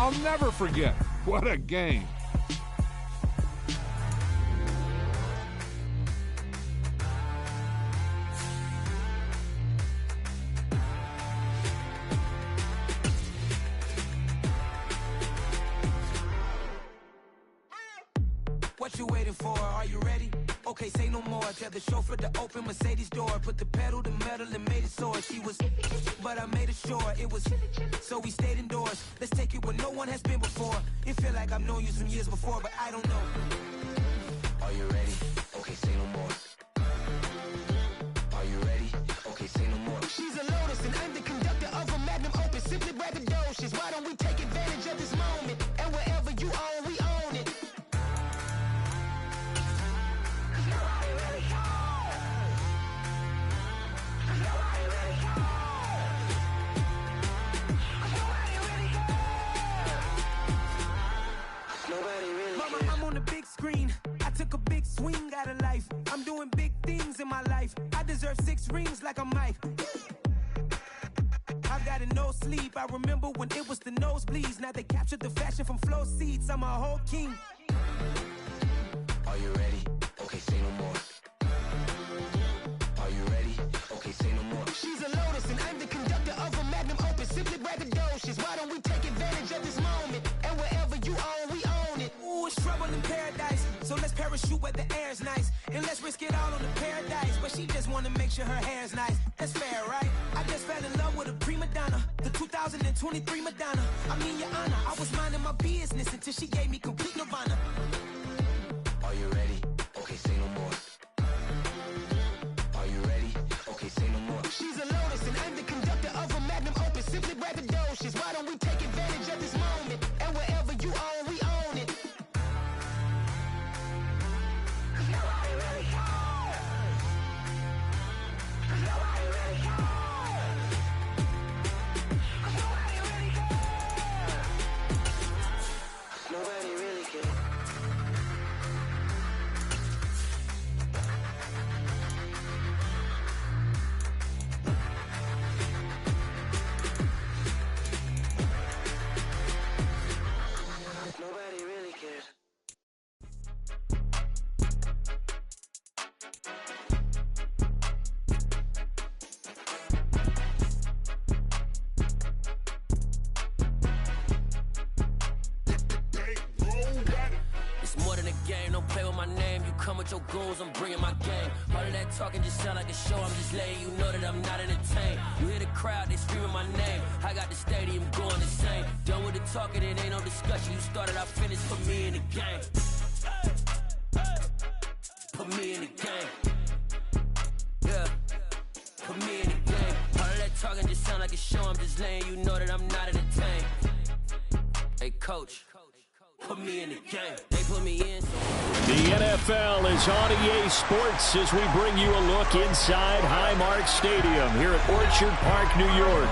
I'll never forget. What a game. What you waiting for? Are you ready? Okay, say no more. Tell the chauffeur to open Mercedes door. Put the pedal to metal and made it soar. She was, but I made it sure it was. So we stayed indoors. Let's take it where no one has been before. It feel like I've known you some years before, but I don't know. Are you ready? Okay, say no more. Are you ready? Okay, say no more. She's a Lotus and I'm the conductor of a Magnum Opus. Simply braggadocious. Why don't we take advantage of this moment? And wherever you own, we own it. Mama, I'm on the big screen. I took a big swing out of life. I'm doing big things in my life. I deserve 6 rings like a Mike. I've got no sleep. I remember when it was the nosebleeds. Now they captured the fashion from flow seats. I'm a whole king. Are you ready? Okay, say no more. Are you ready? Okay, say no more. She's a Lotus and I'm the conductor of a Magnum Opus. Simply braggadocious. Why don't we take advantage of this moment? And wherever you own, we own it. Ooh, it's trouble in paradise. So let's parachute where the air's nice. And let's risk it all on the paradise. But she just wanna make sure her hair's nice. That's fair, right? I just fell in love with a prima donna. The 2023 Madonna. I mean, your honor, I was minding my business until she gave me complete nirvana. Are you ready? Okay, say no more. Are you ready? Okay, say no more. She's a Lotus and I'm the conductor of a Magnum Opus. Simply braggadocious. Why don't we take advantage of this moment? And wherever you own, we own it. Nobody really cares. Nobody really cares. Nobody really cares. Nobody really cares. Nobody really cares. It's more than a game, don't play with my name. You come with your goons, I'm bringing my game. All of that talking just sound like a show, I'm just letting you know that I'm not entertained. You hear the crowd, they screaming my name. I got the stadium going insane. Done with the talking, it ain't no discussion. You started, I finished, put me in the game. Put me in the game. Yeah, put me in the game. All of that talking just sound like a show, I'm just letting you know that I'm not entertained. Hey coach, put me in the game. They put me in. The NFL is on EA Sports as we bring you a look inside Highmark Stadium here at Orchard Park, New York.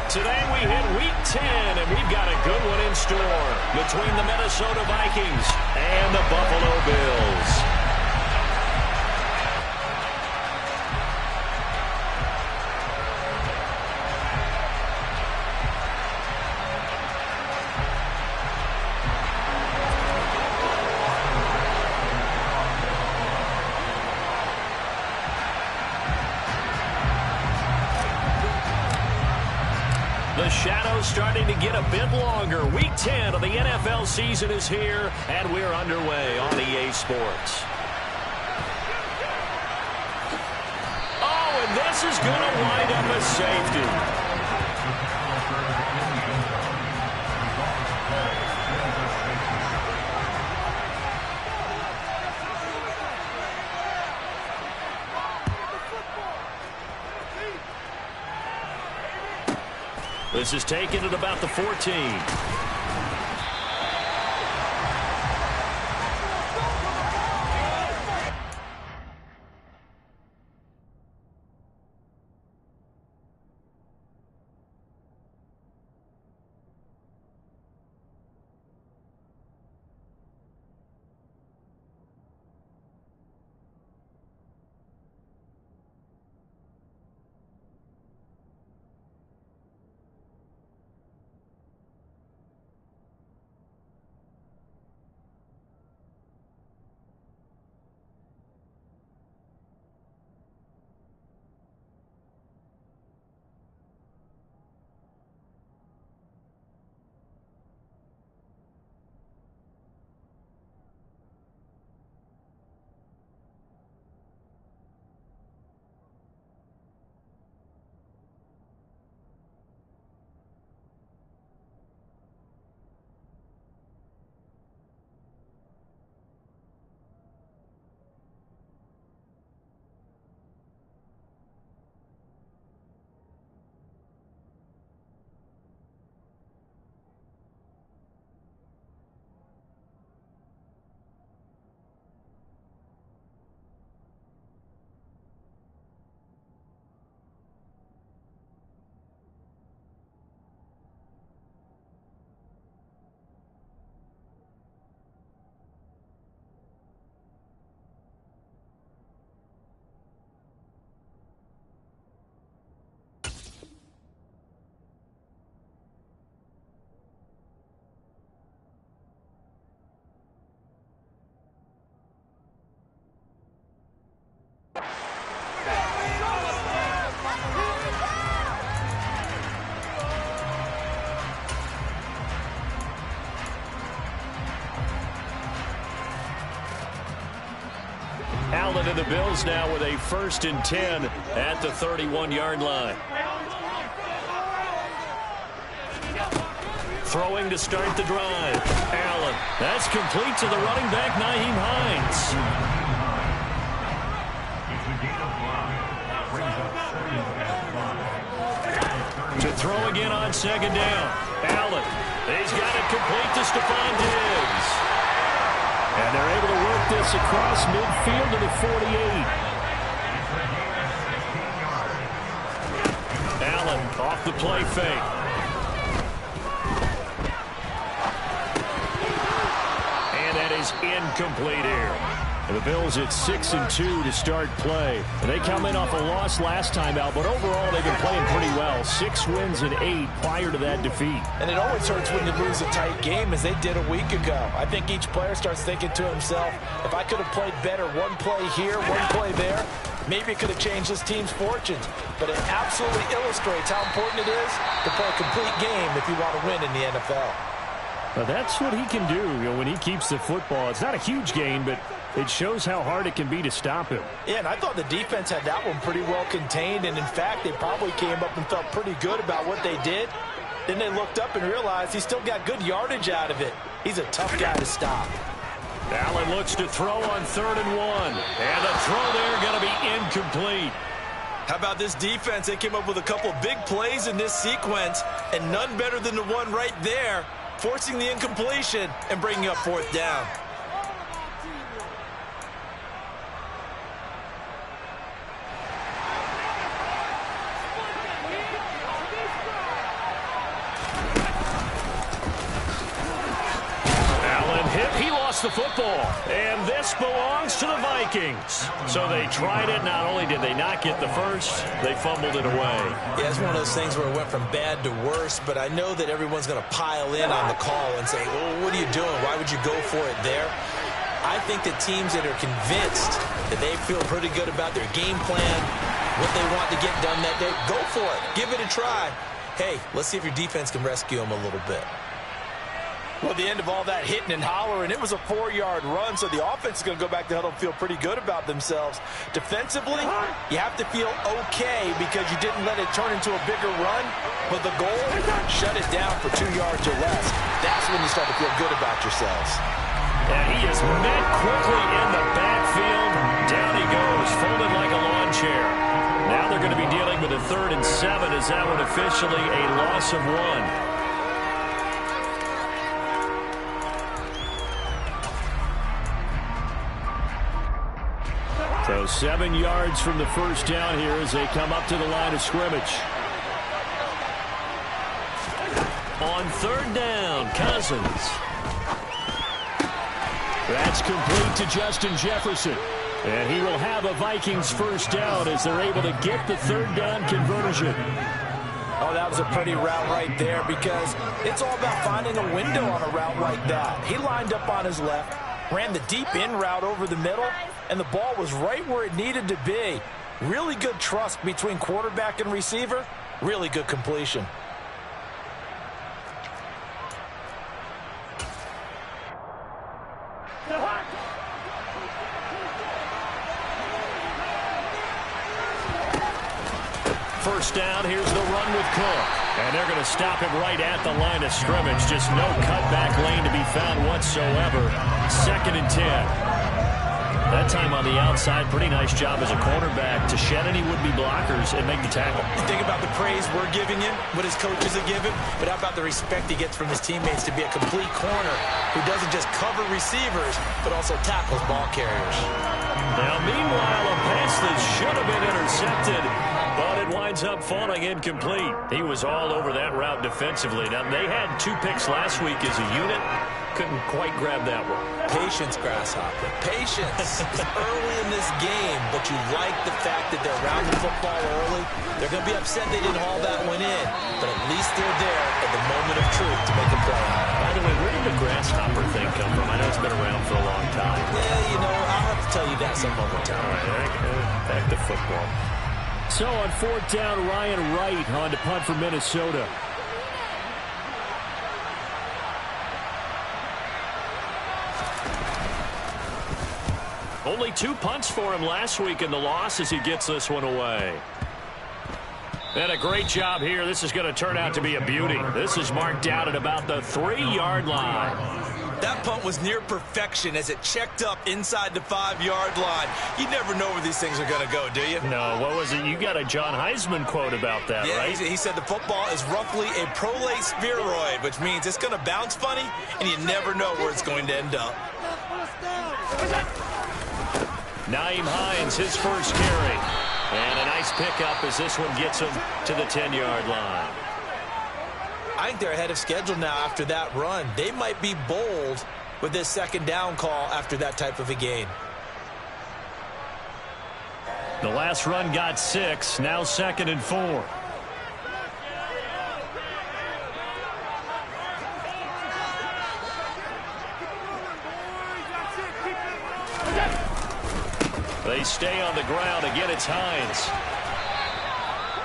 Today we hit Week 10, and we've got a good one in store between the Minnesota Vikings and the Buffalo Bills. The shadow's starting to get a bit longer. Week 10 of the NFL season is here, and we're underway on EA Sports. Oh, and this is going to wind up a safety. This is taken at about the 14. Allen and the Bills now with a 1st and 10 at the 31-yard line. Throwing to start the drive. Allen. That's complete to the running back, Nyheim Hines. To throw again on 2nd down. Allen. He's got it complete to Stephon Diggs. And they're able to work this across midfield to the 48. Allen off the play fake. And that is incomplete here. And the Bills at 6-2 to start play. And they come in off a loss last time out, but overall they've been playing pretty well. 6 wins and 8 prior to that defeat. And it always hurts when you lose a tight game, as they did a week ago. I think each player starts thinking to himself, if I could have played better one play here, one play there, maybe it could have changed this team's fortunes. But it absolutely illustrates how important it is to play a complete game if you want to win in the NFL. Well, that's what he can do, when he keeps the football. It's not a huge gain, but it shows how hard it can be to stop him. Yeah, and I thought the defense had that one pretty well contained, and in fact, they probably came up and felt pretty good about what they did. Then they looked up and realized he still got good yardage out of it. He's a tough guy to stop. Allen looks to throw on 3rd and 1. And the throw there going to be incomplete. How about this defense? They came up with a couple big plays in this sequence, and none better than the one right there, forcing the incompletion and bringing up 4th down. The football, and this belongs to the Vikings. So they tried it. Not only did they not get the first, they fumbled it away. Yeah, it's one of those things where it went from bad to worse, but I know that everyone's going to pile in on the call and say, well, what are you doing? Why would you go for it there? I think that teams that are convinced that they feel pretty good about their game plan, what they want to get done that day, go for it. Give it a try. Hey, let's see if your defense can rescue them a little bit. Well, the end of all that hitting and hollering, it was a 4-yard run, so the offense is going to go back to huddle and feel pretty good about themselves. Defensively, you have to feel okay because you didn't let it turn into a bigger run, but the goal, shut it down for 2 yards or less. That's when you start to feel good about yourselves. And he is met quickly in the backfield. Down he goes, folded like a lawn chair. Now they're going to be dealing with a 3rd and 7 as that one officially a loss of 1. So 7 yards from the first down here as they come up to the line of scrimmage. On 3rd down, Cousins. That's complete to Justin Jefferson. And he will have a Vikings first down as they're able to get the 3rd down conversion. Oh, that was a pretty route right there because it's all about finding a window on a route like that. He lined up on his left, ran the deep in route over the middle, and the ball was right where it needed to be. Really good trust between quarterback and receiver. Really good completion. First down, here's the run with Cook. And they're going to stop him right at the line of scrimmage. Just no cutback lane to be found whatsoever. 2nd and 10. That time on the outside, pretty nice job as a cornerback to shed any would-be blockers and make the tackle. You think about the praise we're giving him, what his coaches have given, but how about the respect he gets from his teammates to be a complete corner who doesn't just cover receivers, but also tackles ball carriers. Now, meanwhile, a pass that should have been intercepted, but it winds up falling incomplete. He was all over that route defensively. Now, they had 2 picks last week as a unit. Couldn't quite grab that one. Patience, Grasshopper. Patience. It's early in this game, but you like the fact that they're around the football early. They're going to be upset they didn't haul that one in, but at least they're there at the moment of truth to make a play. By the way, where did the Grasshopper thing come from? I know it's been around for a long time. Yeah, I'll have to tell you that some other time. All right, back to football. So on 4th down, Ryan Wright on to punt for Minnesota. Only 2 punts for him last week in the loss as he gets this one away. And a great job here. This is going to turn out to be a beauty. This is marked out at about the 3-yard line. That punt was near perfection as it checked up inside the 5-yard line. You never know where these things are going to go, do you? No, what was it? You got a John Heisman quote about that, yeah, right? He said the football is roughly a prolate spheroid, which means it's going to bounce funny, and you never know where it's going to end up. Nyheim Hines, his first carry. And a nice pickup as this one gets him to the 10-yard line. I think they're ahead of schedule now after that run. They might be bold with this second down call after that type of a gain. The last run got 6, now 2nd and 4. They stay on the ground. Again, it's Hines.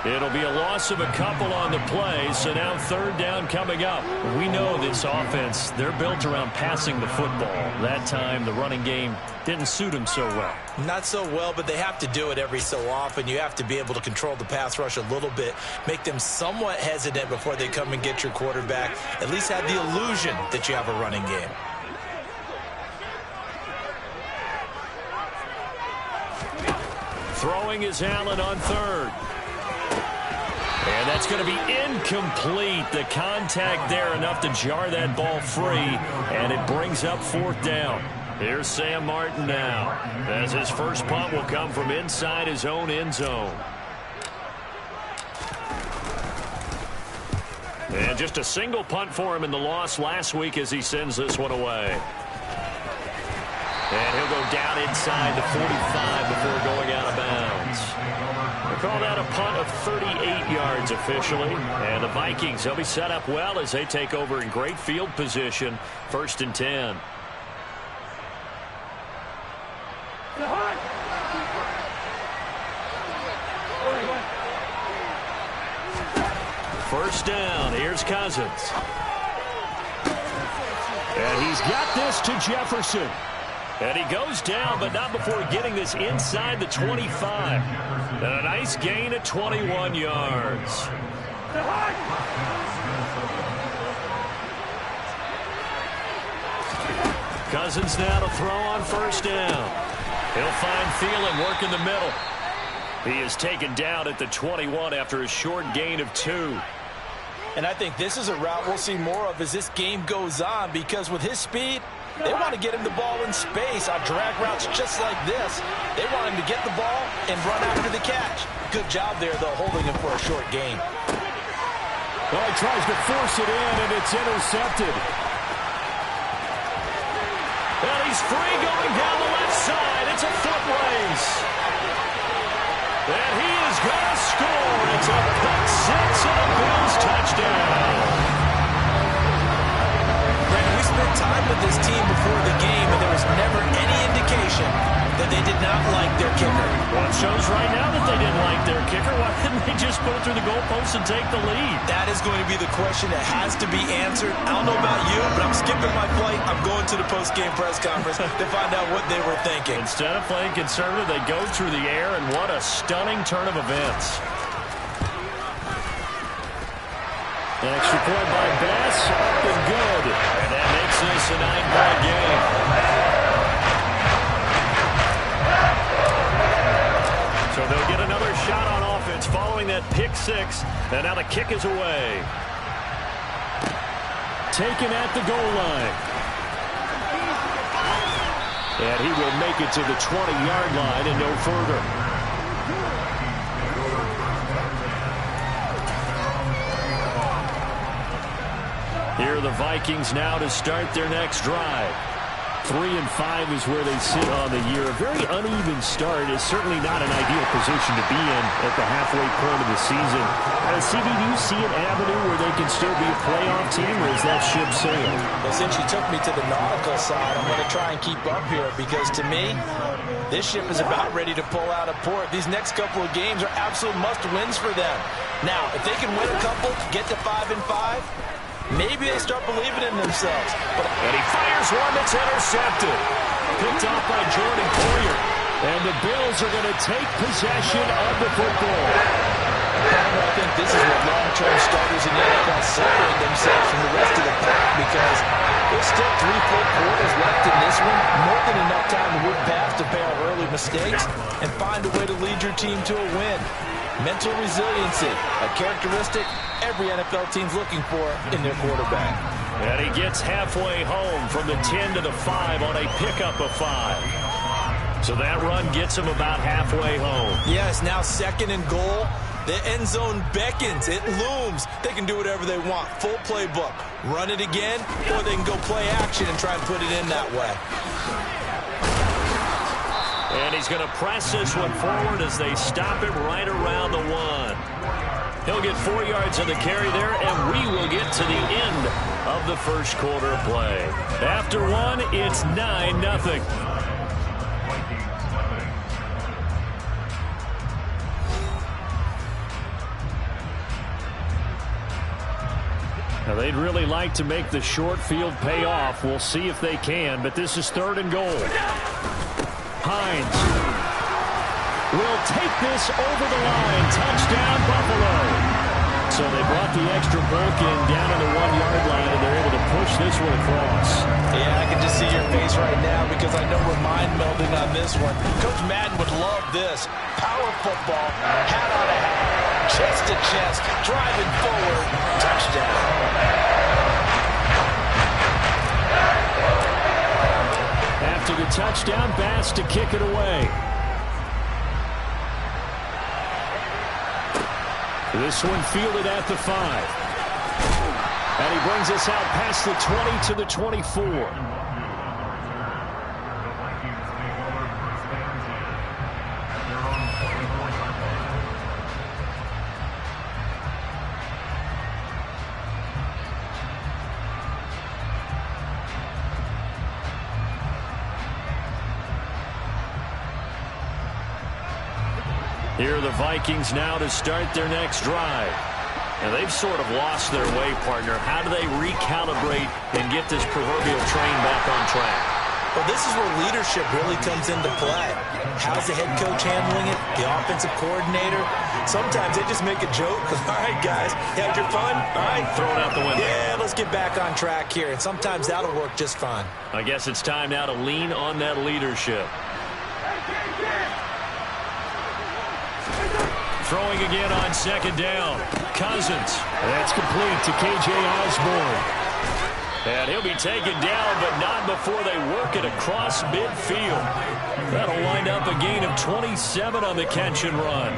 It'll be a loss of a couple on the play, so now 3rd down coming up. We know this offense, they're built around passing the football. That time, the running game didn't suit them so well. Not so well, but they have to do it every so often. You have to be able to control the pass rush a little bit, make them somewhat hesitant before they come and get your quarterback. At least have the illusion that you have a running game. Throwing is Allen on 3rd. And that's going to be incomplete. The contact there enough to jar that ball free, and it brings up 4th down. Here's Sam Martin now, as his first punt will come from inside his own end zone. And just a single punt for him in the loss last week as he sends this one away. And he'll go down inside the 45 before going out of bounds. They call that a punt of 38 yards officially. And the Vikings, they'll be set up well as they take over in great field position. 1st and 10. First down. Here's Cousins. And he's got this to Jefferson. And he goes down, but not before getting this inside the 25. And a nice gain at 21 yards. Cousins now to throw on 1st down. He'll find Thielen working the middle. He is taken down at the 21 after a short gain of 2. And I think this is a route we'll see more of as this game goes on, because with his speed, they want to get him the ball in space on drag routes just like this. They want him to get the ball and run after the catch. Good job there, though, holding him for a short gain. Well, he tries to force it in, and it's intercepted. And he's free going down the left side. It's a foot race. And he is going to score. It's a pick 6 and a Bills touchdown. We spent time with this team before the game, and there was never any indication that they did not like their kicker. Well, it shows right now that they didn't like their kicker. Why didn't they just put it through the goalpost and take the lead? That is going to be the question that has to be answered. I don't know about you, but I'm skipping my flight. I'm going to the post-game press conference to find out what they were thinking. Instead of playing conservative, they go through the air, and what a stunning turn of events. An extra point by Bass, up and good. And that makes this a 9-point game. So they'll get another shot on offense following that pick 6. And now the kick is away. Taken at the goal line. And he will make it to the 20-yard line and no further. Here are the Vikings now to start their next drive. 3-5 is where they sit on the year. A very uneven start is certainly not an ideal position to be in at the halfway point of the season. CD, do you see an avenue where they can still be a playoff team, or is that ship sailed? Well, since you took me to the nautical side, I'm going to try and keep up here, because to me, this ship is about ready to pull out of port. These next couple of games are absolute must-wins for them. Now, if they can win a couple, get to 5-5, maybe they start believing in themselves. And he fires one that's intercepted. Picked off by Jordan Poyer. And the Bills are going to take possession of the football. I think this is what long-term starters in the NFL separate themselves from the rest of the pack, because there's still 3 full quarters left in this one. More than enough time to move past a pair of early mistakes and find a way to lead your team to a win. Mental resiliency, a characteristic every NFL team's looking for in their quarterback. And he gets halfway home from the 10 to the 5 on a pickup of 5. So that run gets him about halfway home. Yeah, it's now 2nd and goal. The end zone beckons. It looms. They can do whatever they want. Full playbook. Run it again, or they can go play action and try and put it in that way. And he's going to press this one forward as they stop it right around the 1. He'll get 4 yards on the carry there, and we will get to the end of the first quarter of play. After 1, it's 9-0. Now, they'd really like to make the short field pay off. We'll see if they can, but this is 3rd and goal. Hines will take this over the line. Touchdown, Buffalo. So they brought the extra bulk in down on the 1-yard line, and they're able to push this one across. Yeah, I can just see your face right now because I know we're mind-melding on this one. Coach Madden would love this. Power football, hat on a hat. Chest to chest, driving forward, touchdown. After the touchdown, Bass to kick it away. This one fielded at the 5. And he brings us out past the 20 to the 24. Here are the Vikings now to start their next drive. And they've sort of lost their way, partner. How do they recalibrate and get this proverbial train back on track? Well, this is where leadership really comes into play. How's the head coach handling it? The offensive coordinator? Sometimes they just make a joke. All right, guys, you had your fun? All right. Throw it out the window. Yeah, let's get back on track here. And sometimes that'll work just fine. I guess it's time now to lean on that leadership. Throwing again on 2nd down. Cousins. That's complete to K.J. Osborne. And he'll be taken down, but not before they work it across midfield. That'll wind up a gain of 27 on the catch and run.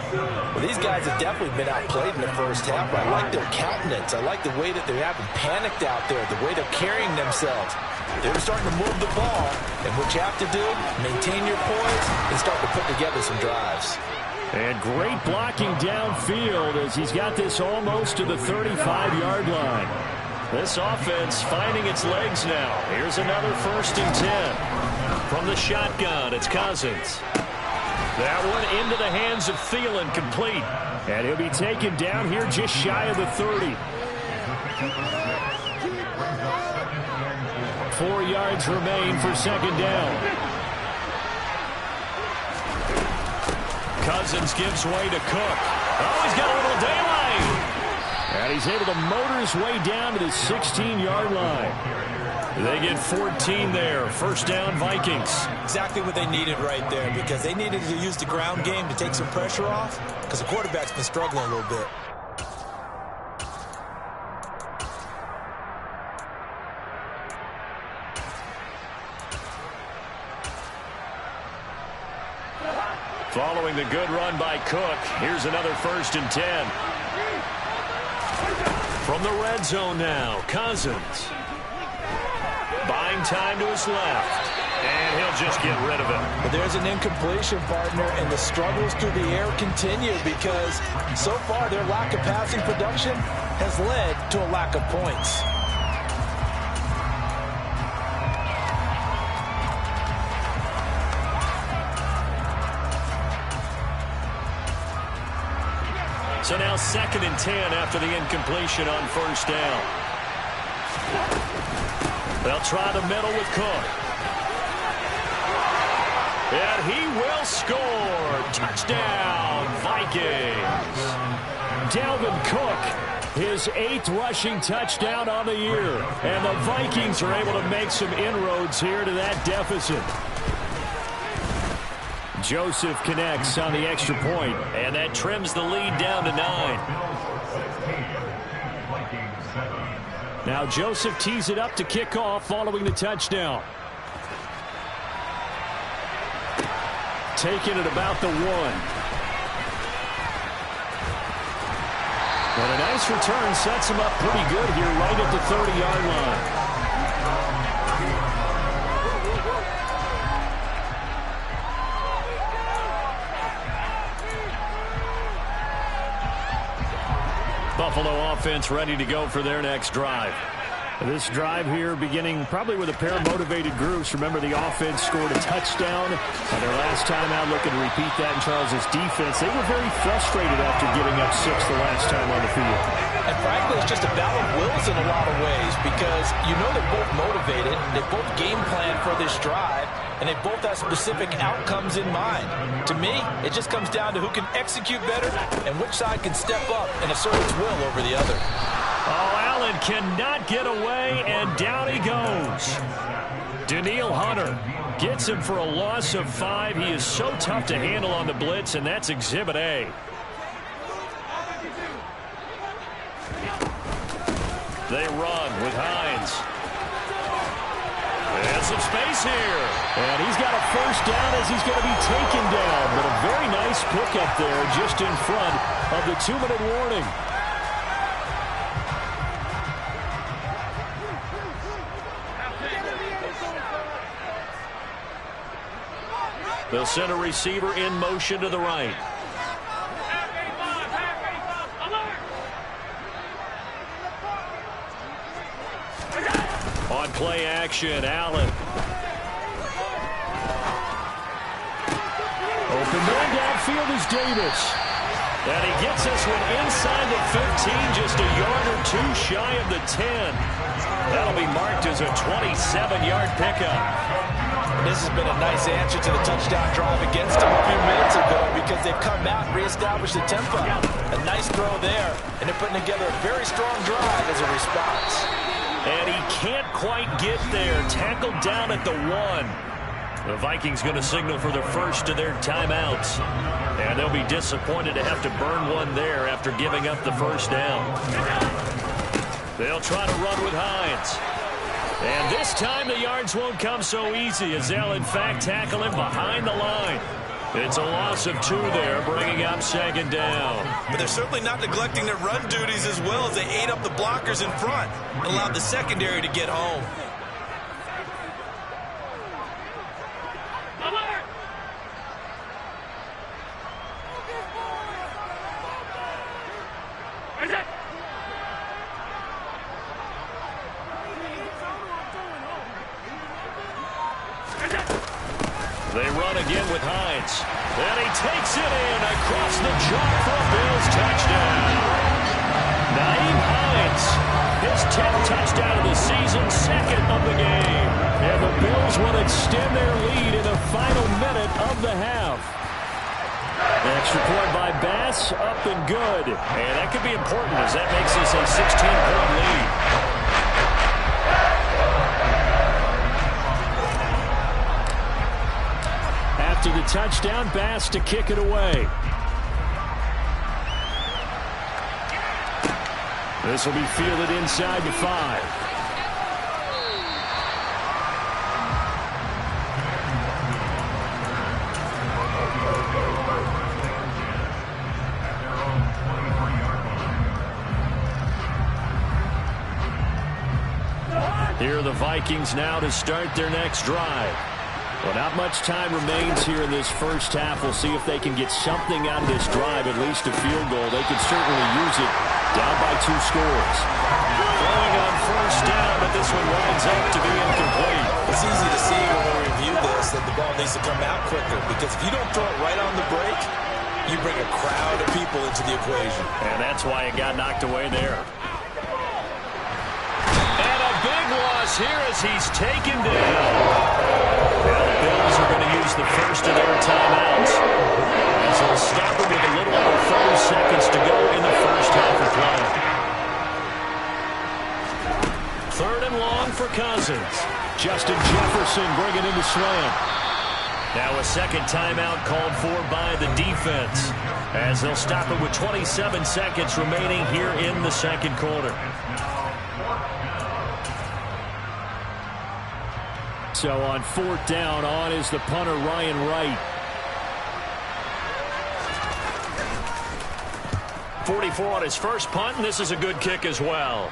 Well, these guys have definitely been outplayed in the first half. I like their countenance. I like the way that they haven't panicked out there, the way they're carrying themselves. They're starting to move the ball, and what you have to do, maintain your poise and start to put together some drives. And great blocking downfield as he's got this almost to the 35-yard line. This offense finding its legs now. Here's another 1st and 10. From the shotgun, it's Cousins. That one into the hands of Thielen, complete. And he'll be taken down here just shy of the 30. 4 yards remain for 2nd down. Cousins gives way to Cook. Oh, he's got a little daylight. And he's able to motor his way down to the 16-yard line. They get 14 there. 1st down, Vikings. Exactly what they needed right there, because they needed to use the ground game to take some pressure off, because the quarterback's been struggling a little bit. Following the good run by Cook, here's another 1st and 10. From the red zone now, Cousins. Buying time to his left, and he'll just get rid of it. But there's an incompletion, partner, and the struggles through the air continue because so far their lack of passing production has led to a lack of points. So now 2nd and 10 after the incompletion on 1st down. They'll try the middle with Cook. And he will score. Touchdown, Vikings. Dalvin Cook, his 8th rushing touchdown on the year. And the Vikings are able to make some inroads here to that deficit. Joseph connects on the extra point, and that trims the lead down to 9. Now Joseph tees it up to kick off following the touchdown. Taking it about the 1. But a nice return sets him up pretty good here right at the 30-yard line. Buffalo offense ready to go for their next drive. This drive here beginning probably with a pair of motivated groups. Remember, the offense scored a touchdown on their last time out. Looking to repeat that in Charles's defense. They were very frustrated after giving up 6 the last time on the field. And frankly, it's just a battle of wills in a lot of ways because you know they're both motivated. They both game plan for this drive, and they both have specific outcomes in mind. To me, it just comes down to who can execute better and which side can step up and assert its will over the other. Oh, Allen cannot get away, and down he goes. Danielle Hunter gets him for a loss of 5. He is so tough to handle on the blitz, and that's Exhibit A. They run with Hines. And some space here. And he's got a first down as he's going to be taken down. But a very nice pickup there just in front of the 2-minute warning. They'll send a receiver in motion to the right. On play action, Allen. Open man downfield is Davis. And he gets this one inside the 15, just a yard or 2 shy of the 10. That'll be marked as a 27-yard pickup. This has been a nice answer to the touchdown drive against them a few minutes ago because they've come out and reestablished the tempo. A nice throw there, and they're putting together a very strong drive as a response. And he can't quite get there. Tackled down at the 1. The Vikings going to signal for the first of their timeouts. And they'll be disappointed to have to burn one there after giving up the first down. They'll try to run with Hines. And this time the yards won't come so easy as they'll in fact tackle him behind the line. It's a loss of 2 there, bringing up 2nd down. But they're certainly not neglecting their run duties as well as they ate up the blockers in front. Allowed the secondary to get home. They run again with Hines. And he takes it in across the chalk for a Bills touchdown. Nyheim Hines, his 10th touchdown of the season, 2nd of the game. And the Bills will extend their lead in the final minute of the half. Extra point by Bass, up and good. And that could be important as that makes this a 16-point lead. After the touchdown, Bass to kick it away. This will be fielded inside the 5. Here are the Vikings now to start their next drive. Well, not much time remains here in this first half. We'll see if they can get something out of this drive, at least a field goal. They could certainly use it down by 2 scores. Throwing on first down, but this one winds up to be incomplete. It's easy to see when we review this that the ball needs to come out quicker because if you don't throw it right on the break, you bring a crowd of people into the equation. And that's why it got knocked away there. And a big loss pass here as he's taken down. Now the Bills are going to use the first of their timeouts, as they'll stop it with a little over 30 seconds to go in the first half of play. 3rd and long for Cousins. Justin Jefferson bringing in the slam. Now a second timeout called for by the defense, as they'll stop it with 27 seconds remaining here in the second quarter. So on 4th down, on is the punter, Ryan Wright. 44 on his first punt, and this is a good kick as well.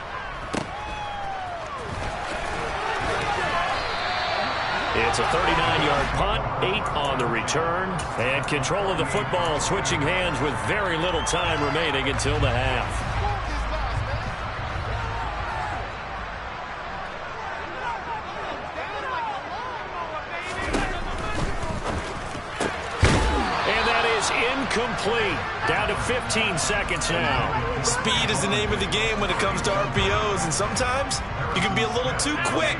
It's a 39-yard punt, 8 on the return, and control of the football switching hands with very little time remaining until the half. Incomplete. Down to 15 seconds now. Speed is the name of the game when it comes to RPOs, and sometimes you can be a little too quick,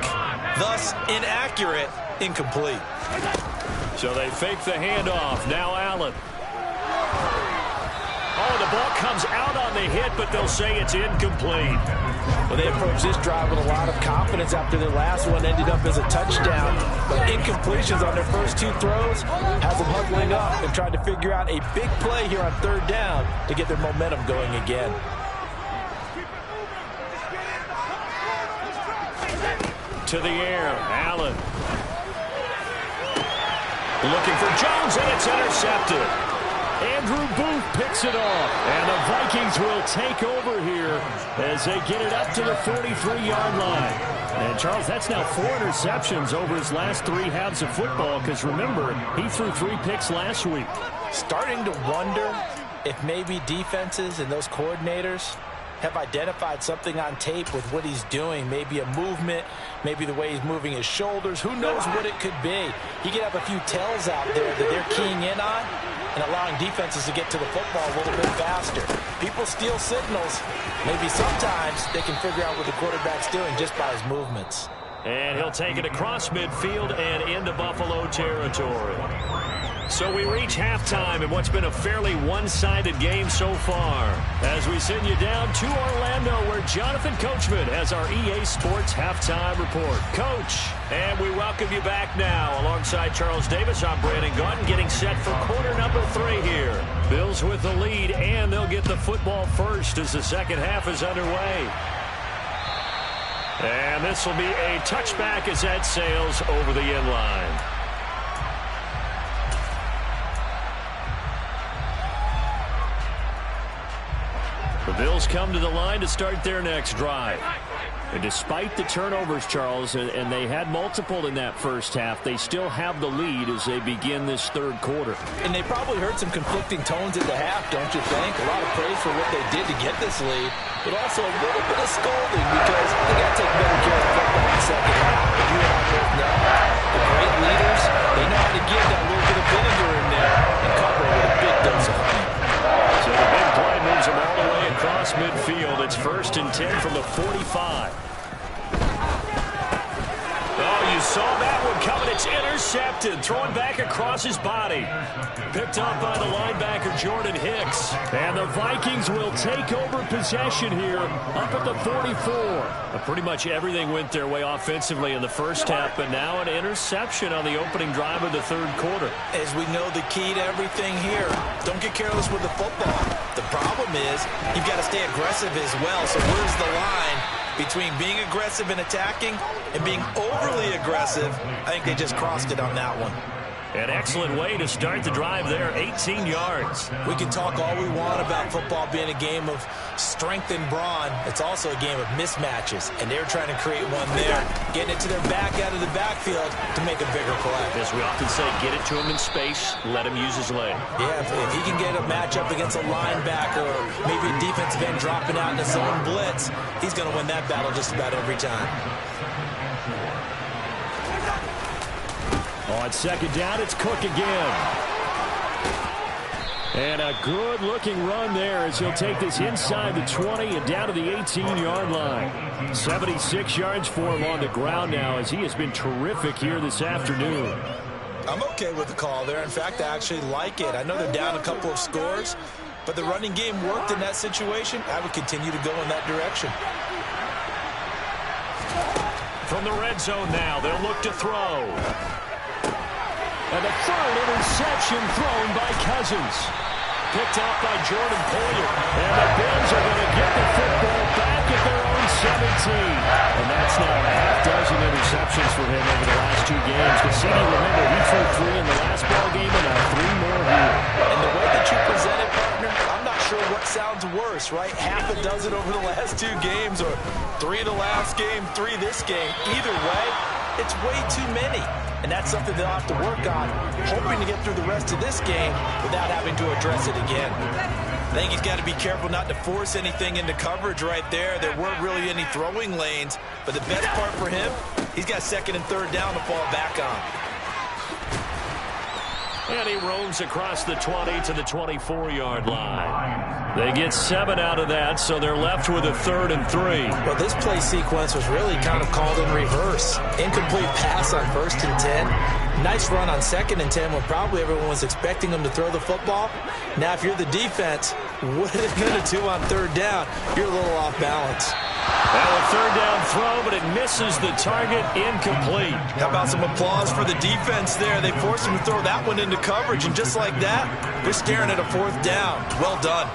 thus inaccurate, incomplete. So they fake the handoff. Now Allen. Oh, the ball comes out on the hit, but they'll say it's incomplete. Well, they approached this drive with a lot of confidence after their last one ended up as a touchdown. But incompletions on their first 2 throws has them huddling up and trying to figure out a big play here on 3rd down to get their momentum going again. To the air, Allen. Looking for Jones, and it's intercepted. Andrew Booth picks it off, and the Vikings will take over here as they get it up to the 43-yard line. And, Charles, that's now 4 interceptions over his last 3 halves of football, because, remember, he threw 3 picks last week. Starting to wonder if maybe defenses and those coordinators have identified something on tape with what he's doing. Maybe a movement, maybe the way he's moving his shoulders. Who knows what it could be? He could have a few tells out there that they're keying in on and allowing defenses to get to the football a little bit faster. People steal signals. Maybe sometimes they can figure out what the quarterback's doing just by his movements. And he'll take it across midfield and into Buffalo territory. So we reach halftime in what's been a fairly one-sided game so far, as we send you down to Orlando, where Jonathan Coachman has our EA Sports Halftime Report. Coach, and we welcome you back now. Alongside Charles Davis, I'm Brandon Gaudin, getting set for quarter number 3 here. Bills with the lead, and they'll get the football first as the second half is underway. And this will be a touchback as that sails over the end line. The Bills come to the line to start their next drive. And despite the turnovers, Charles, and they had multiple in that first half, they still have the lead as they begin this 3rd quarter. And they probably heard some conflicting tones at the half, don't you think? A lot of praise for what they did to get this lead, but also a little bit of scolding because they got to take better care of the football in the second half. You and I both know the great leaders, they know how to give that little bit of vinegar in there and cover it with a big dose of honey. So the big play moves them all the way across midfield. It's 1st and 10 from the 45. Oh, you saw that one coming. It's intercepted. Thrown back across his body. Picked up by the linebacker, Jordan Hicks. And the Vikings will take over possession here up at the 44. Pretty much everything went their way offensively in the first half, but now an interception on the opening drive of the 3rd quarter. As we know, the key to everything here, don't get careless with the football. The problem is you've got to stay aggressive as well. So where's the line between being aggressive and attacking and being overly aggressive? I think they just crossed it on that one. An excellent way to start the drive there, 18 yards. We can talk all we want about football being a game of strength and brawn. It's also a game of mismatches, and they're trying to create one there, getting it to their back out of the backfield to make a bigger play. As we often say, get it to him in space, let him use his leg. Yeah, if he can get a matchup against a linebacker or maybe a defensive end dropping out in a zone blitz, he's going to win that battle just about every time. On 2nd down, it's Cook again. And a good-looking run there as he'll take this inside the 20 and down to the 18-yard line. 76 yards for him on the ground now as he has been terrific here this afternoon. I'm okay with the call there. In fact, I actually like it. I know they're down a couple of scores, but the running game worked in that situation. I would continue to go in that direction. From the red zone now, they'll look to throw. And the third interception thrown by Cousins. Picked off by Jordan Poyer. And the Bills are going to get the football back at their own 17. And that's now a half dozen interceptions for him over the last 2 games. Cassini, remember, he threw 3 in the last ball game and now 3 more here. And the way that you present it, partner, I'm not sure what sounds worse, right? Half a dozen over the last 2 games or 3 the last game, 3 this game. Either way, it's way too many. And that's something they'll have to work on, hoping to get through the rest of this game without having to address it again. I think he's got to be careful not to force anything into coverage right there. There weren't really any throwing lanes. But the best part for him, he's got 2nd and 3rd down to fall back on. And he roams across the 20 to the 24-yard line. They get 7 out of that, so they're left with a 3rd and 3. Well, this play sequence was really kind of called in reverse. Incomplete pass on 1st and 10. Nice run on 2nd and 10 when probably everyone was expecting him to throw the football. Now, if you're the defense, what are they going to do on 3rd down? You're a little off balance. Now a 3rd down throw, but it misses the target, incomplete. How about some applause for the defense there? They forced him to throw that one into coverage, and just like that, they're staring at a 4th down. Well done.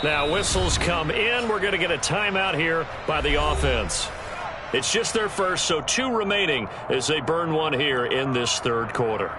Now whistles come in. We're going to get a timeout here by the offense. It's just their first, so 2 remaining as they burn one here in this 3rd quarter.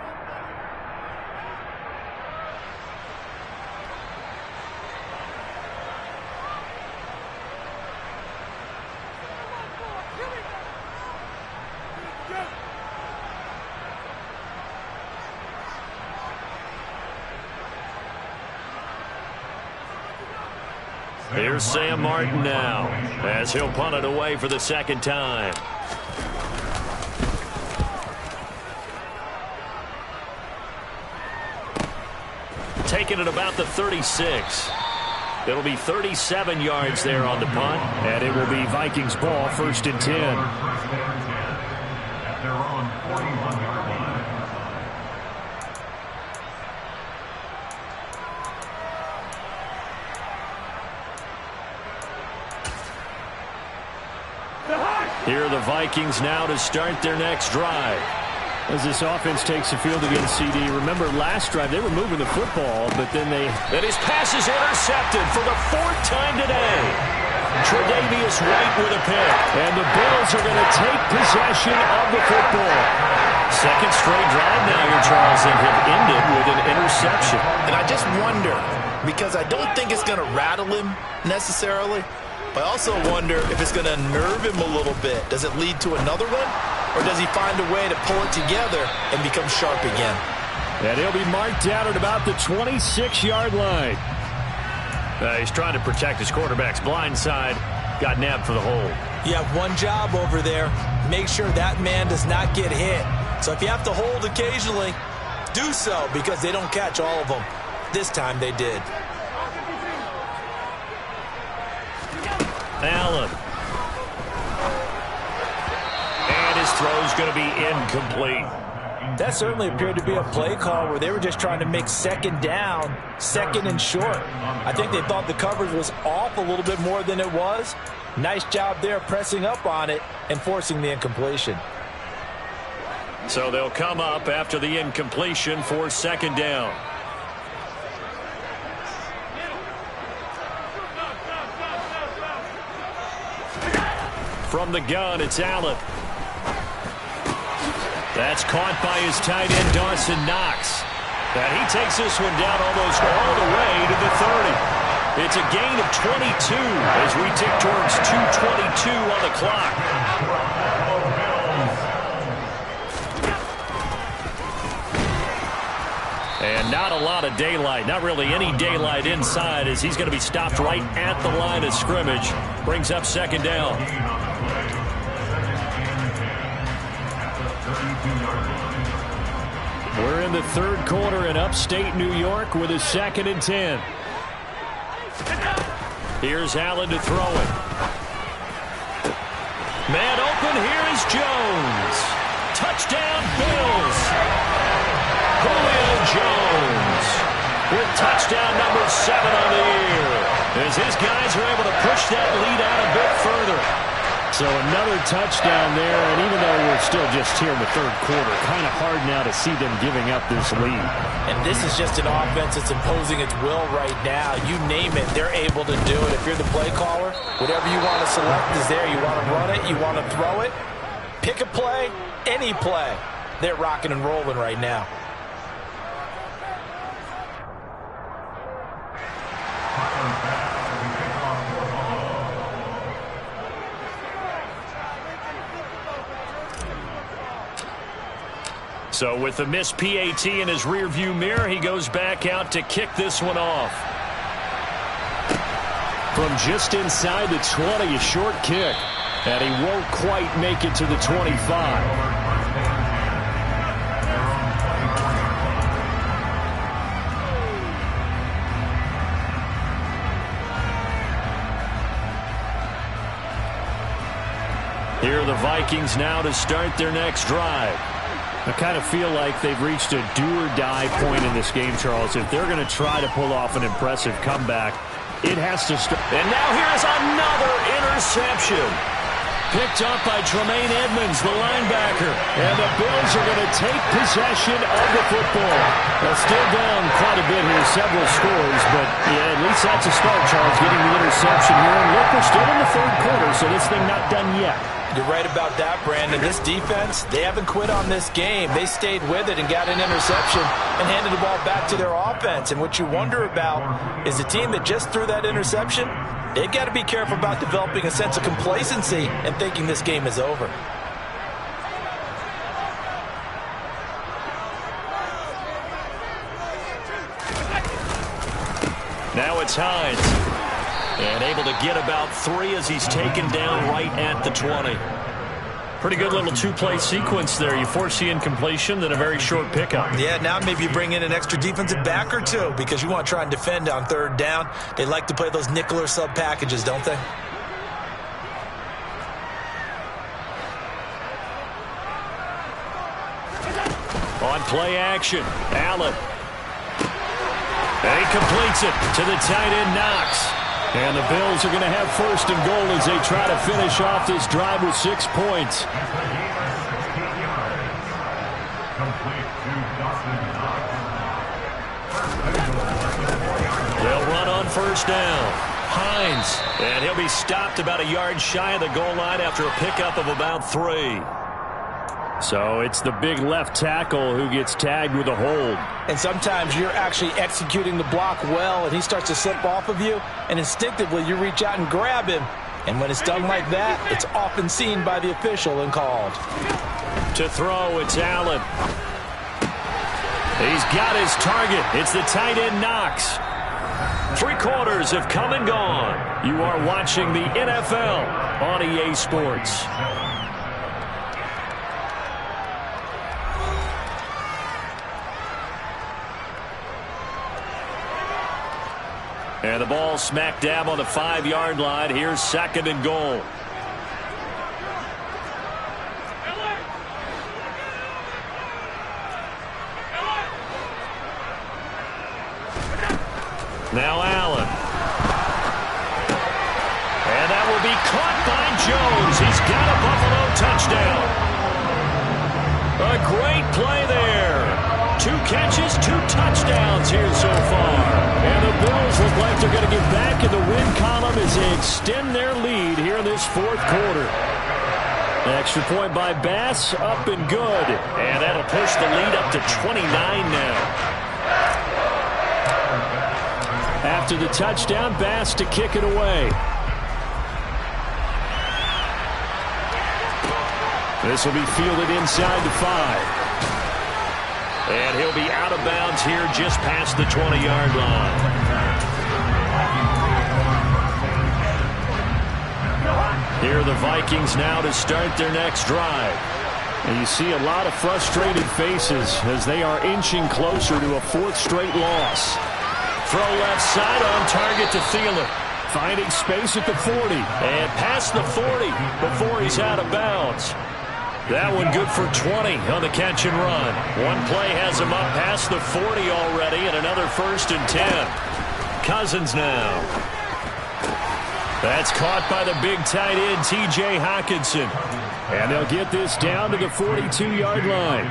Here's Sam Martin now as he'll punt it away for the 2nd time. Taking it about the 36. It'll be 37 yards there on the punt, and it will be Vikings ball, 1st and 10. Here are the Vikings now to start their next drive. As this offense takes the field against CD, remember last drive they were moving the football, but then his pass is intercepted for the 4th time today. Tre'Davious White with a pick, and the Bills are going to take possession of the football. 2nd straight drive now here, Charles, and have ended with an interception. And I just wonder, because I don't think it's going to rattle him necessarily, but I also wonder if it's going to nerve him a little bit. Does it lead to another one? Or does he find a way to pull it together and become sharp again? And he'll be marked down at about the 26-yard line. He's trying to protect his quarterback's blind side. Got nabbed for the hold. You have one job over there. Make sure that man does not get hit. So if you have to hold occasionally, do so, because they don't catch all of them. This time they did. Allen. And his throw's going to be incomplete. That certainly appeared to be a play call where they were just trying to make 2nd down, 2nd and short. I think they thought the coverage was off a little bit more than it was. Nice job there pressing up on it and forcing the incompletion. So they'll come up after the incompletion for 2nd down. From the gun, it's Allen. That's caught by his tight end, Dawson Knox. And he takes this one down almost all the way to the 30. It's a gain of 22 as we tick towards 2:22 on the clock. And not a lot of daylight, not really any daylight inside, as he's going to be stopped right at the line of scrimmage. Brings up second down. We're in the third quarter in upstate New York with a 2nd and 10. Here's Allen to throw it. Man open, here is Jones. Touchdown, Bills. Julio Jones with touchdown number 7 on the year, as his guys are able to push that lead out a bit further. So another touchdown there, and even though we're still just here in the third quarter, kind of hard now to see them giving up this lead. And this is just an offense that's imposing its will right now. You name it, they're able to do it. If you're the play caller, whatever you want to select is there. You want to run it, you want to throw it, pick a play, any play. They're rocking and rolling right now. So with the missed PAT in his rearview mirror, he goes back out to kick this one off. From just inside the 20, a short kick. And he won't quite make it to the 25. Here are the Vikings now to start their next drive. I kind of feel like they've reached a do-or-die point in this game, Charles. If they're going to try to pull off an impressive comeback, it has to start. And now here's another interception. Picked up by Tremaine Edmonds, the linebacker. And the Bills are going to take possession of the football. They're still down quite a bit here, several scores. But, yeah, at least that's a start, Charles, getting the interception here. And look, we're still in the third quarter, so this thing not done yet. You're right about that, Brandon. This defense, they haven't quit on this game. They stayed with it and got an interception and handed the ball back to their offense. And what you wonder about is the team that just threw that interception, they've got to be careful about developing a sense of complacency and thinking this game is over. Now it's Hines. And able to get about 3 as he's taken down right at the 20. Pretty good little two-play sequence there. You force the incompletion, then a very short pickup. Yeah, now maybe you bring in an extra defensive back or two because you want to try and defend on third down. They like to play those nickel or sub packages, don't they? On play action, Allen. And he completes it to the tight end, Knox. And the Bills are going to have first and goal as they try to finish off this drive with 6 points. They'll run on first down. Hines. And he'll be stopped about a yard shy of the goal line after a pickup of about 3. So it's the big left tackle who gets tagged with a hold. And sometimes you're actually executing the block well, and he starts to slip off of you, and instinctively you reach out and grab him. And when it's done like that, it's often seen by the official and called. To throw, it's Allen. He's got his target. It's the tight end, Knox. 3 quarters have come and gone. You are watching the NFL on EA Sports. And the ball smack dab on the 5-yard line. Here's 2nd and goal. Now Allen. And that will be caught by Jones. He's got a Buffalo touchdown. A great play there. 2 catches, 2 touchdowns here so far. And the Bills look like they're going to get back in the win column as they extend their lead here in this 4th quarter. An extra point by Bass, up and good. And that'll push the lead up to 29 now. After the touchdown, Bass to kick it away. This will be fielded inside the 5. And he'll be out of bounds Cousins here just past the 20-yard line. Here are the Vikings now to start their next drive. And you see a lot of frustrated faces as they are inching closer to a fourth straight loss. Throw left side on target to Thielen. Finding space at the 40. And past the 40 before he's out of bounds. That one good for 20 on the catch and run. One play has him up past the 40 already, and another 1st and 10. Cousins now. That's caught by the big tight end, T.J. Hockenson. And they'll get this down to the 42-yard line.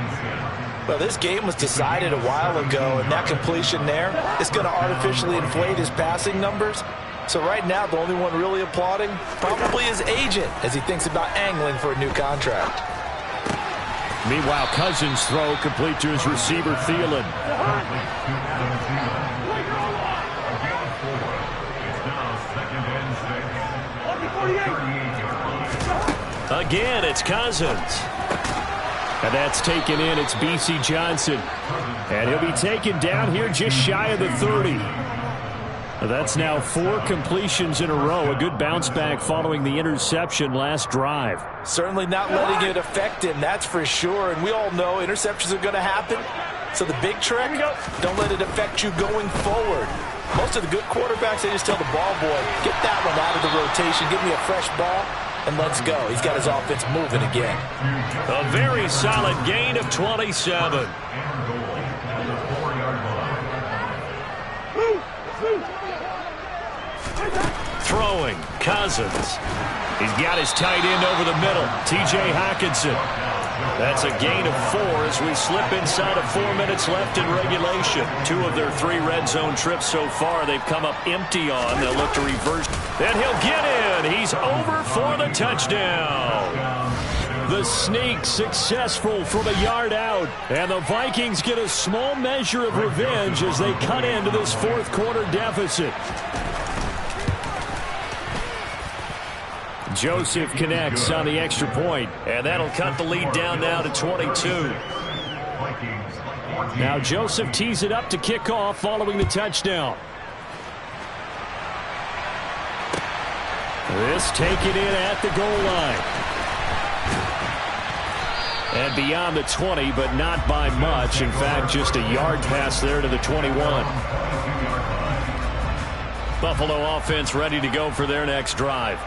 Well, this game was decided a while ago, and that completion there is going to artificially inflate his passing numbers. So right now, the only one really applauding probably his agent as he thinks about angling for a new contract. Meanwhile, Cousins' throw complete to his receiver, Thielen. Again, it's Cousins. And that's taken in. It's B.C. Johnson. And he'll be taken down here just shy of the 30. That's now 4 completions in a row. A good bounce back following the interception last drive. Certainly not letting it affect him, that's for sure. And we all know interceptions are going to happen. So the big trick, don't let it affect you going forward. Most of the good quarterbacks, they just tell the ball boy, get that one out of the rotation, give me a fresh ball, and let's go. He's got his offense moving again. A very solid gain of 27. Throwing, Cousins. He's got his tight end over the middle, T.J. Hockenson. That's a gain of 4 as we slip inside of 4 minutes left in regulation. 2 of their 3 red zone trips so far they've come up empty on. They'll look to reverse. And he'll get in. He's over for the touchdown. The sneak successful from a yard out. And the Vikings get a small measure of revenge as they cut into this fourth quarter deficit. Joseph connects on the extra point, and that'll cut the lead down now to 22. Now Joseph tees it up to kick off following the touchdown. This taken in at the goal line. And beyond the 20, but not by much. In fact, just a yard pass there to the 21. Buffalo offense ready to go for their next drive.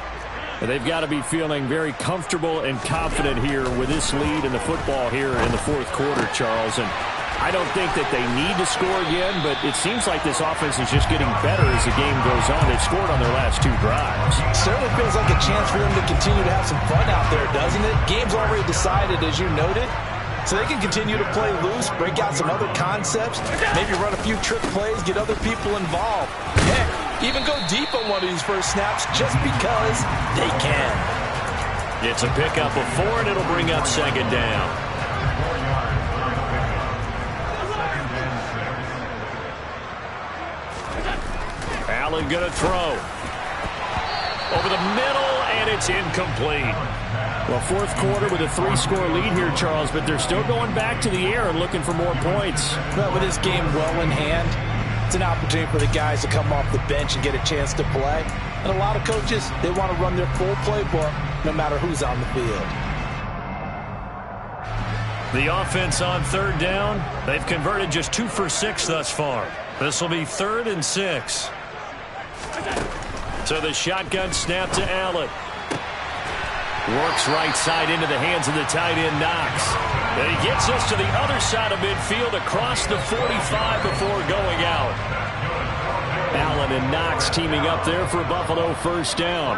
They've got to be feeling very comfortable and confident here with this lead in the football here in the fourth quarter, Charles. And I don't think that they need to score again, but it seems like this offense is just getting better as the game goes on. They've scored on their last 2 drives. Certainly feels like a chance for them to continue to have some fun out there, doesn't it? Game's already decided, as you noted. So they can continue to play loose, break out some other concepts, maybe run a few trick plays, get other people involved. Heck, even go deep on one of these first snaps just because they can. It's a pickup of 4, and it'll bring up 2nd down. Allen going to throw. Over the middle, and it's incomplete. Well, fourth quarter with a 3-score lead here, Charles, but they're still going back to the air and looking for more points. Well, with this game well in hand, it's an opportunity for the guys to come off the bench and get a chance to play. And a lot of coaches, they want to run their full playbook no matter who's on the field. The offense on 3rd down, they've converted just 2 for 6 thus far. This will be 3rd and 6. So the shotgun snap to Allen. Works right side into the hands of the tight end, Knox. And he gets us to the other side of midfield across the 45 before going out. Allen and Knox teaming up there for a Buffalo first down.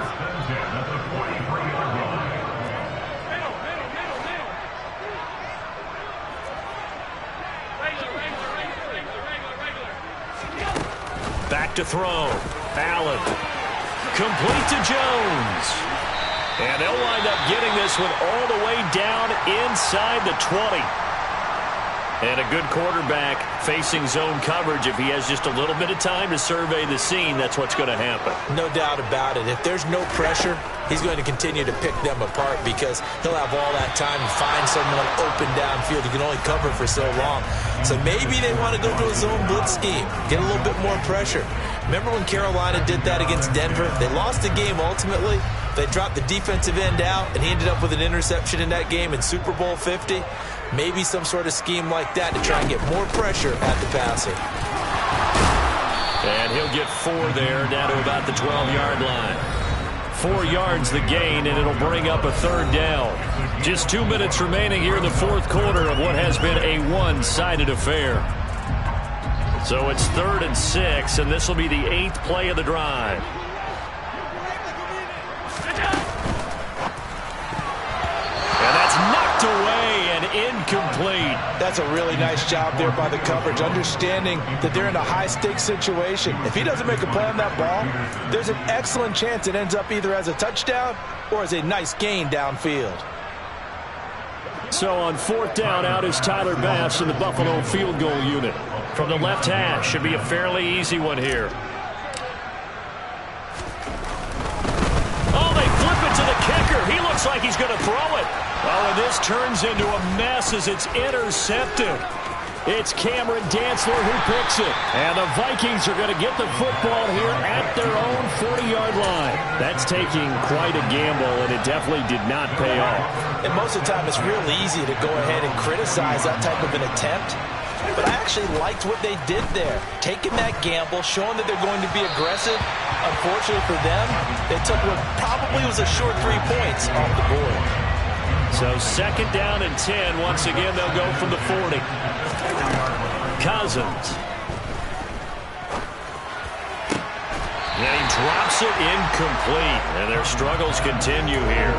Back to throw. Allen. Complete to Jones. And they'll wind up getting this one all the way down inside the 20. And a good quarterback facing zone coverage, if he has just a little bit of time to survey the scene, that's what's going to happen. No doubt about it. If there's no pressure, he's going to continue to pick them apart because he'll have all that time to find someone open downfield. He can only cover for so long. So maybe they want to go to a zone blitz scheme, get a little bit more pressure. Remember when Carolina did that against Denver? They lost the game ultimately. They dropped the defensive end out, and he ended up with an interception in that game in Super Bowl 50. Maybe some sort of scheme like that to try and get more pressure at the passer. And he'll get 4 there, down to about the 12-yard line. 4 yards the gain, and it'll bring up a 3rd down. Just 2 minutes remaining here in the 4th quarter of what has been a one-sided affair. So it's 3rd and 6, and this will be the 8th play of the drive. And that's knocked away and incomplete. That's a really nice job there by the coverage, understanding that they're in a high-stakes situation. If he doesn't make a play on that ball, there's an excellent chance it ends up either as a touchdown or as a nice gain downfield. So on 4th down, out is Tyler Bass in the Buffalo field goal unit. From the left hash, should be a fairly easy one here. Oh, they flip it to the kicker. He looks like he's going to throw it. Oh, and this turns into a mess as it's intercepted. It's Cameron Dantzler who picks it. And the Vikings are going to get the football here at their own 40-yard line. That's taking quite a gamble, and it definitely did not pay off. And most of the time, it's real easy to go ahead and criticize that type of an attempt. But I actually liked what they did there. Taking that gamble, showing that they're going to be aggressive. Unfortunately for them, they took what probably was a short 3 points off the board. So 2nd down and 10. Once again, they'll go from the 40. Cousins. And he drops it incomplete. And their struggles continue here.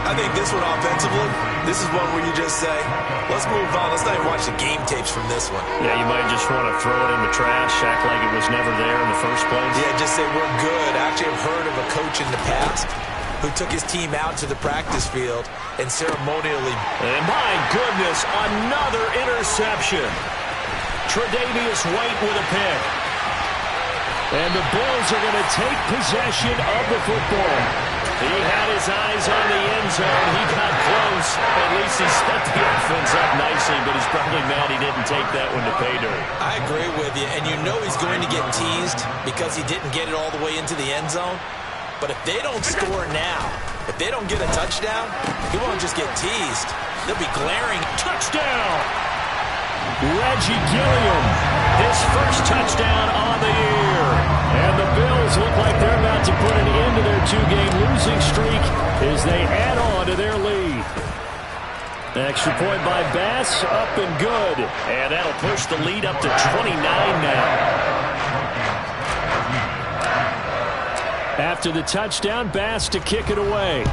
I think this one offensively, this is one where you just say, let's move on. Let's not even watch the game tapes from this one. Yeah, you might just want to throw it in the trash, act like it was never there in the first place. Yeah, just say we're good. I actually have heard of a coach in the past who took his team out to the practice field and ceremonially. And my goodness, another interception. Tre'Davious White with a pick. And the Bills are going to take possession of the football. He had his eyes on the end zone. He got close. At least he set the offense up nicely, but he's probably mad he didn't take that one to pay dirt. I agree with you, and you know he's going to get teased because he didn't get it all the way into the end zone. But if they don't score now, if they don't get a touchdown, he won't just get teased. They'll be glaring. Touchdown! Reggie Gilliam, his first touchdown on the year. And the Bills look like they're about to put an end to their 2-game losing streak as they add on to their lead. Extra point by Bass, up and good. And that'll push the lead up to 29 now. After the touchdown, Bass to kick it away.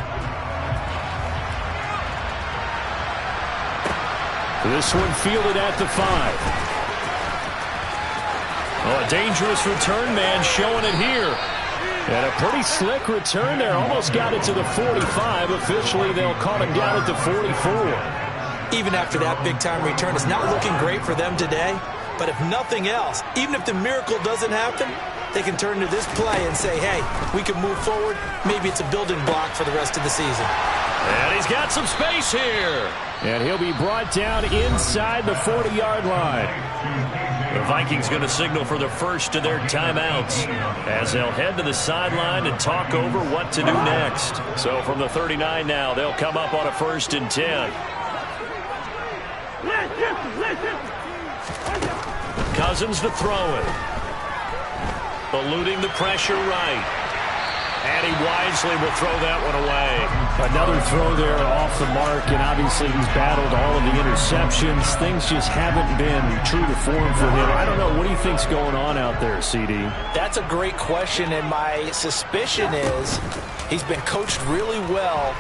This one fielded at the 5. Oh, a dangerous return man showing it here. And a pretty slick return there. Almost got it to the 45. Officially, they'll call him down at the 44. Even after that big-time return, it's not looking great for them today. But if nothing else, even if the miracle doesn't happen, they can turn to this play and say, hey, we can move forward. Maybe it's a building block for the rest of the season. And he's got some space here. And he'll be brought down inside the 40-yard line. The Vikings going to signal for the first of their timeouts as they'll head to the sideline and talk over what to do next. So from the 39 now, they'll come up on a 1st and 10. Cousins to throw it. Eluding the pressure right. And he wisely will throw that one away. Another throw there off the mark, and obviously he's battled all of the interceptions. Things just haven't been true to form for him. I don't know. What do you think's going on out there, CD? That's a great question, and my suspicion is he's been coached really well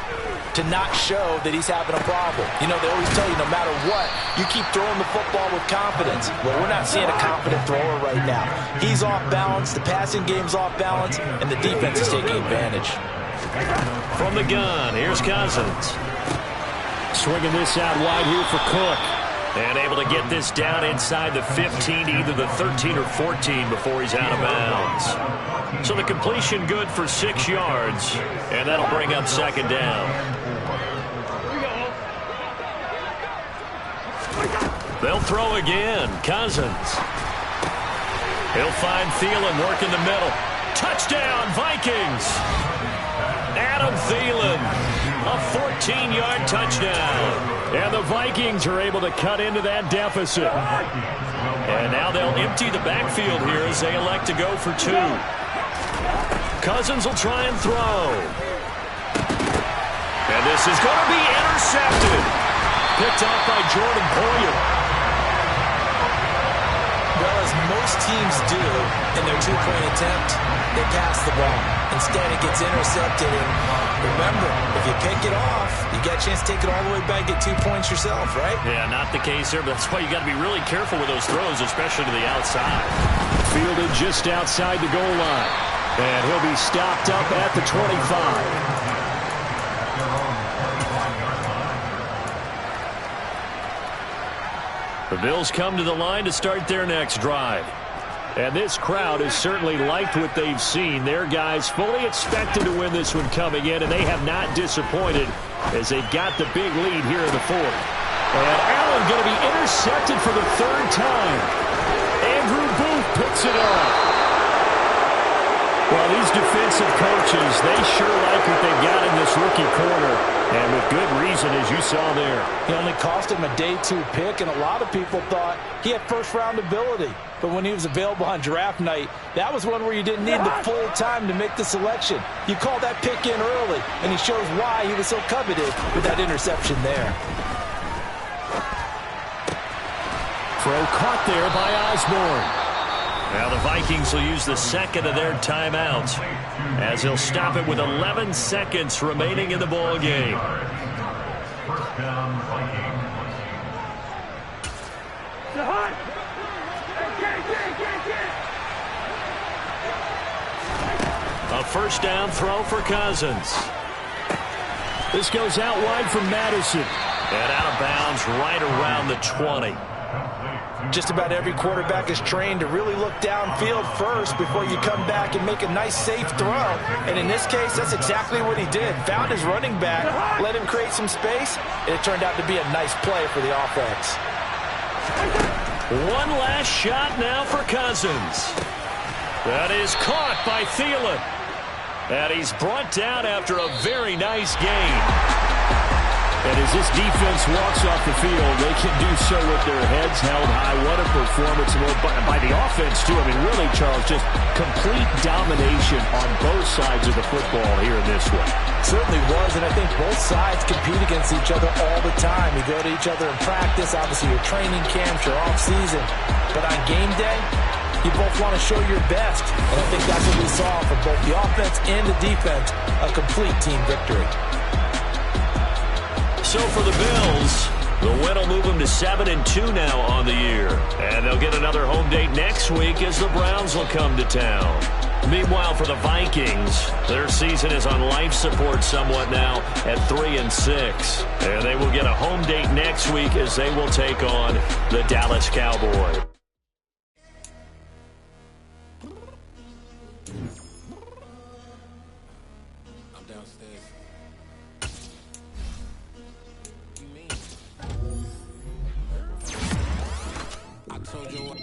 to not show that he's having a problem. You know, they always tell you no matter what, you keep throwing the football with confidence. Well, we're not seeing a confident thrower right now. He's off balance, the passing game's off balance, and the defense is taking advantage. From the gun, here's Cousins. Swinging this out wide here for Cook. And able to get this down inside the 15, either the 13 or 14 before he's out of bounds. So the completion good for 6 yards, and that'll bring up second down. They'll throw again. Cousins. He'll find Thielen working the middle. Touchdown, Vikings! Adam Thielen, a 14-yard touchdown. And the Vikings are able to cut into that deficit. And now they'll empty the backfield here as they elect to go for 2. Cousins will try and throw. And this is going to be intercepted. Picked off by Jordan Poyer. Well, as most teams do in their two-point attempt, they pass the ball. Instead, it gets intercepted. And remember, if you pick it off, you get a chance to take it all the way back, get 2 points yourself, right? Yeah, not the case there, but that's why you got to be really careful with those throws, especially to the outside. Fielded just outside the goal line. And he'll be stopped up at the 25. The Bills come to the line to start their next drive. And this crowd has certainly liked what they've seen. Their guys fully expected to win this one coming in, and they have not disappointed as they've got the big lead here in the 4th. And Allen going to be intercepted for the 3rd time. Andrew Booth picks it up. Well, these defensive coaches, they sure like what they've got in this rookie corner. And with good reason, as you saw there. He only cost him a day 2 pick, and a lot of people thought he had first-round ability. But when he was available on draft night, that was one where you didn't need the full time to make the selection. You called that pick in early, and he shows why he was so coveted with that interception there. Throw caught there by Osborne. Now the Vikings will use the second of their timeouts as they'll stop it with 11 seconds remaining in the ball game. First down, Vikings. A first down throw for Cousins. This goes out wide from Madison. And out of bounds right around the 20. Just about every quarterback is trained to really look downfield first before you come back and make a nice, safe throw. And in this case, that's exactly what he did. Found his running back, let him create some space, and it turned out to be a nice play for the offense. One last shot now for Cousins. That is caught by Thielen. And he's brought down after a very nice gain. And as this defense walks off the field, they can do so with their heads held high. What a performance by the offense, too. I mean, really, Charles, just complete domination on both sides of the football here in this one. Certainly was, and I think both sides compete against each other all the time. You go to each other in practice, obviously your training camps, your off-season. But on game day, you both want to show your best. And I think that's what we saw from both the offense and the defense, a complete team victory. So for the Bills, the win will move them to 7-2 now on the year. And they'll get another home date next week as the Browns will come to town. Meanwhile, for the Vikings, their season is on life support somewhat now at 3-6. And they will get a home date next week as they will take on the Dallas Cowboys.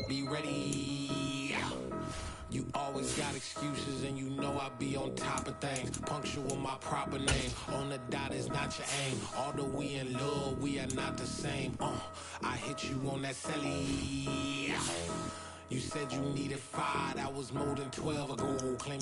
Be ready. You always got excuses and you know I be on top of things. Punctual my proper name. On the dot is not your aim. Although we in love, we are not the same. I hit you on that celly. You said you needed 5, that was more than 12 ago. Claim